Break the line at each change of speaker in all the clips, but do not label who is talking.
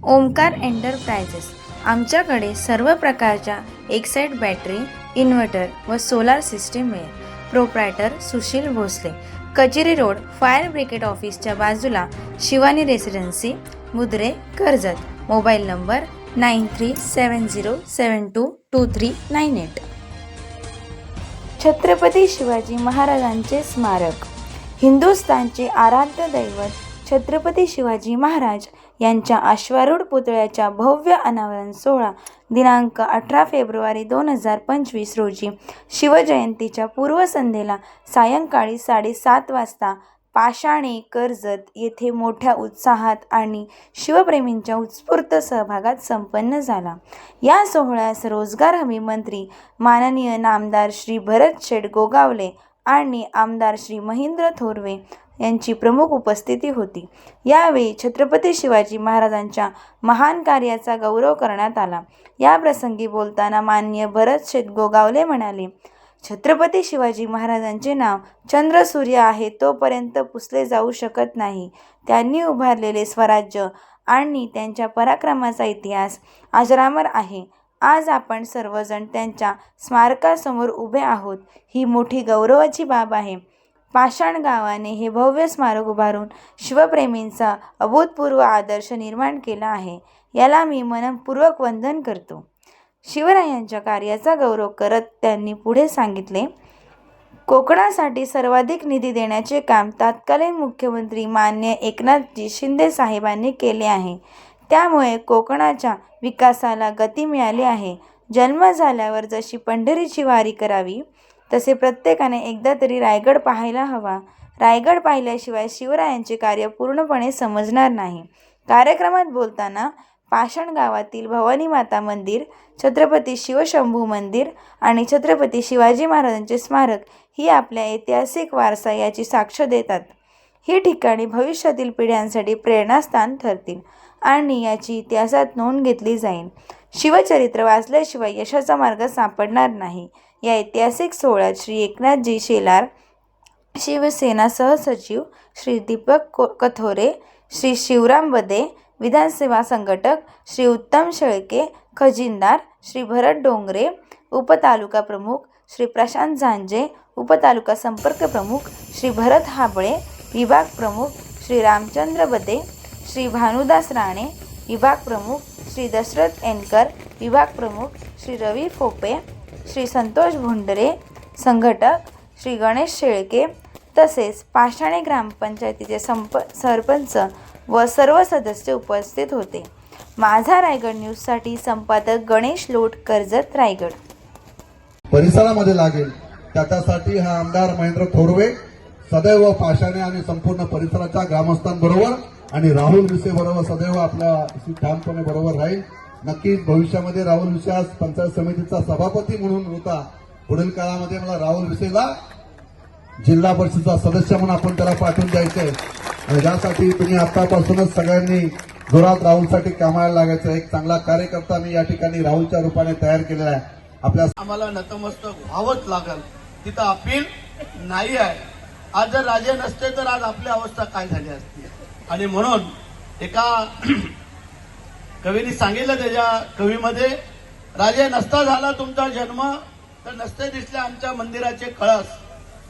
Omkar enterprises. आमच्याकडे सर्व प्रकारच्या एक्साइट बॅटरी, इन्व्हर्टर व सोलार सिस्टीम मिळेल। Proprietor Sushil Bhosale, Kacheri road, fire brigade ऑफिसच्या बाजूला, Shivani residency, Mudre, Karjat. Mobile number 9370722398। Chhatrapati Shivaji महाराजांचे स्मारक। हिंदुस्थानचे आराध्य दैवत छत्रपती शिवाजी महाराज यांच्या अश्वारूढ पुतळ्याच्या भव्य अनावरण सोहळा दिनांक 18 फेब्रुवारी 2025 रोजी शिवजयंतीच्या पूर्वसंध्येला सायंकाळी 7:30 वाजता पाषाणे, कर्जत येथे मोठ्या उत्साहात आणि शिवप्रेमींच्या उत्स्फूर्त सहभागात संपन्न झाला। या सोहळ्यास रोजगार हमी मंत्री माननीय नामदार श्री भरत शेठ गोगावले आणि आमदार श्री महेंद्र थोरवे यांची प्रमुख उपस्थिती होती। यावेळी छत्रपती शिवाजी महाराजांच्या महान कार्याचा गौरव करण्यात आला। या प्रसंगी बोलताना माननीय भरत शेठ गोगावले म्हणाले, छत्रपती शिवाजी महाराजांचे नाव चंद्र सूर्य आहे तोपर्यंत पुसले जाऊ शकत नाही। त्यांनी उभारलेले स्वराज्य आणि त्यांच्या पराक्रमाचा इतिहास अजरामर आहे। आज आपण सर्वजण त्यांच्या स्मारकासमोर उभे आहोत, ही मोठी गौरवाची बाब आहे। पाषाण गावाने हे भव्य स्मारक उभारून शिवप्रेमींचा अभूतपूर्व आदर्श निर्माण केला आहे, याला मी मनपूर्वक वंदन करतो। शिवरायांच्या कार्याचा गौरव करत त्यांनी पुढे सांगितले, कोकणासाठी सर्वाधिक निधी देण्याचे काम तत्कालीन मुख्यमंत्री माननीय एकनाथजी शिंदे साहेबांनी केले आहे। त्यामुळे कोकणाच्या विकासाला गती मिळाली आहे। जन्म झाल्यावर जशी पंढरीची वारी करावी तसे प्रत्येकाने एकदा तरी रायगड पाहायला हवा। रायगड पाहिल्याशिवाय शिवरायांचे कार्य पूर्णपणे समजणार नाही। कार्यक्रमात बोलताना पाषाण गावातील भवानी माता मंदिर, छत्रपती शिवशंभू मंदिर आणि छत्रपती शिवाजी महाराजांचे स्मारक ही आपल्या ऐतिहासिक वारसा याची साक्ष देतात। ही ठिकाणे भविष्यातील पिढ्यांसाठी प्रेरणास्थान ठरतील आणि याची इतिहासात नोंद घेतली जाईल। शिवचरित्र वाचल्याशिवाय यशाचा मार्ग सापडणार नाही। या ऐतिहासिक सोहळ्यात श्री एकनाथजी शेलार, शिवसेना सहसचिव श्री दीपक कथोरे, श्री शिवराम बदे, विधानसभा संघटक श्री उत्तम शेळके, खजिनदार श्री भरत डोंगरे, उपतालुका प्रमुख श्री प्रशांत झांजे, उपतालुका संपर्क प्रमुख श्री भरत हाबळे, विभाग प्रमुख श्री रामचंद्र बदे, श्री भानुदास राणे, विभाग प्रमुख श्री दशरथ एनकर, विभाग प्रमुख श्री रवी फोपे, श्री संतोष भुंडरे, संघटक श्री गणेश शेळके तसेच पाषाणे ग्रामपंचायतीचे सरपंच व सर्व सदस्य उपस्थित होते। माझा रायगड न्यूजसाठी संपादक गणेश लोट, कर्जत, रायगड।
परिसरामध्ये लागेल त्यासाठी हा आमदार महेंद्र थोरवे सदैव पाषाणे आणि संपूर्ण परिसराच्या ग्रामस्थांबरोबर आणि राहुल विसे बरोबर सदैव आपल्या ठामपणे बरोबर राहील। नक्कीच भविष्यामध्ये राहुल विसे आज पंचायत समितीचा सभापती म्हणून होता, पुढील काळामध्ये मला राहुल विसेला जिल्हा परिषदेचा सदस्य म्हणून आपण त्याला पाठवून द्यायचंय आणि त्यासाठी तुम्ही आतापासूनच सगळ्यांनी जोरात राहुलसाठी कामाला लागायचं। एक चांगला कार्यकर्ता मी या ठिकाणी राहुलच्या रूपाने तयार केलेला आहे। आपल्या
आम्हाला नतमस्तक व्हावंच लागल, तिथं अपील नाही आहे। आज जर राजे नसते तर आज आपली अवस्था काय झाली असती। आणि म्हणून एका कवीने सांगितलं त्याच्या कवीमध्ये, राजे नसता झाला तुमचा जन्म तर नसते दिसले आमच्या मंदिराचे कळस।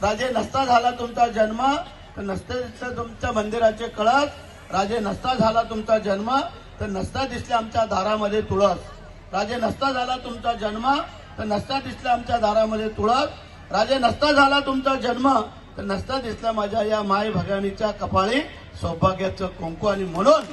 राजे नसता झाला तुमचा जन्म तर नसते दिसले तुमच्या मंदिराचे कळस। राजे नसता झाला तुमचा जन्म तर नसता दिसले आमच्या दारामध्ये तुळस। राजे नसता झाला तुमचा जन्म तर नसता दिसले आमच्या दारामध्ये तुळस। राजे नसता झाला तुमचा जन्म तर नसता दिसला माझ्या या माय भगानीच्या कपाळी सौभाग्याचं कुंकू। आणि म्हणून